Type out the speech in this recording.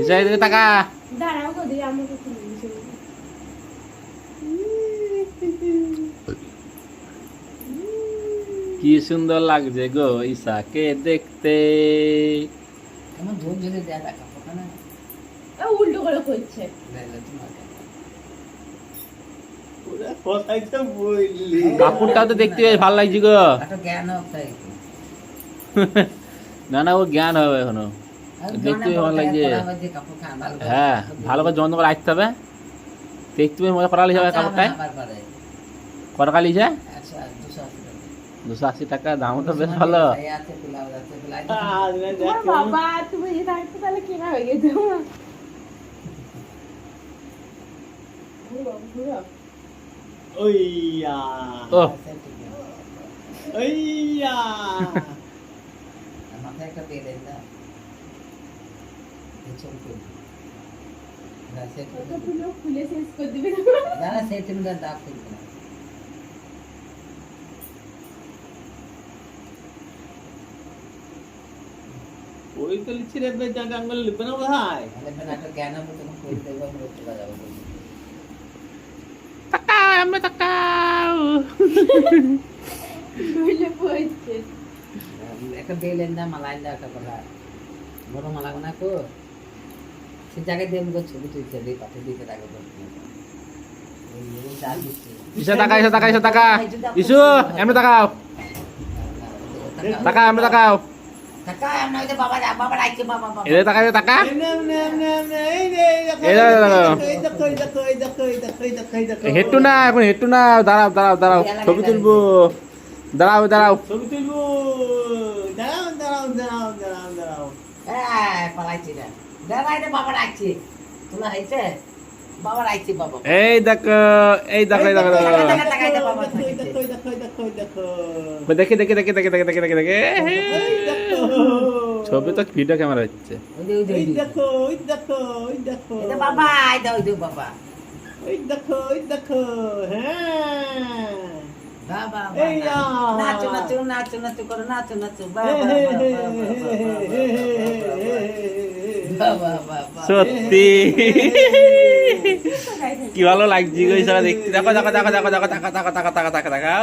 ঈশা এদিকে তাকা। কি সুন্দর লাগছে গো ঈশাকে দেখতে। উল্টো করে করছে। কাপড়টাও তো দেখতে বেশ ভালো লাগছে গো। না না, ও জ্ঞান হবে এখনো, দেখতে বেশ ভালো লাগছে। হ্যাঁ, ভালো করে যত্ন করে রাখতে হবে, দেখতে বেশ মজা করা যাবে। কাপড়টায় কত কালি যায়? 280 টাকা, দাম তো বেশ ভালো। বাবা তুমি তাহলে কেনা হয়ে গেছে। ওইয়া ও ওইয়া মাথায় একটা তেল দেন না, খুলে শেষ করে দিবে না না, সেই তেলটা দাগ ফেলবে না। ওই তো লিখছি রে বেজা গাঙ্গল লিখবে না ভাই। তাহলে একটা জ্ঞান হবে, তখন করে দেবো, আমরা চলে যাবো। তাকাও, আমরা তাকাও। নইলে পড়ছে। একটা বেলেন দা, মালাই দা, একটা বলা বড় মালা বানা কো, সে জায়গায় দিয়ে আমি ছবি তুলতে দিই, পাঠে দিতে থাকে। ঈশা তাকা, ঈশা তাকা, ঈশা তাকা। ইসু এমনি তাকাও, তাকা এমনি তাকাও। টাকা আমরা ওই যে বাবা বাবা রাখছে, বাবা বাবা এদিকে তাকা, এদিকে তাকা। হেঁটু না, এখন হেঁটু না, দাঁড়াও দাঁড়াও দাঁড়াও, ছবি তুলবো। দাঁড়াও দাঁড়াও। ছবি তুলবো, দাঁড়াও দাঁড়াও দাঁড়াও দাঁড়াও দাঁড়াও। হ্যাঁ পালাইছি না, দাদা এটা বাবা রাখছে, তোলা হয়েছে বাবা রাখছে, বাবা এই দেখো, এই দেখো, এই দেখো, দেখো। দেখে দেখে দেখে দেখে দেখে দেখে দেখে দেখে। ছবি তো ভিডিও ক্যামেরা হচ্ছে। ওই যে ওই যে, ওই দেখো, ওই দেখো, ওই দেখো, এটা বাবা, এটা ওই যে বাবা, ওই দেখো, ওই দেখো, হ্যাঁ বাবা এই বাবা নাচো নাচো নাচো নাচো করো, নাচো নাচো বাবা বাবা বাবা। সত্যি কি ভালো লাগছে গো, দেখতে। দেখো দেখো দেখো দেখো দেখো দেখো দেখো দেখো দেখো দেখো।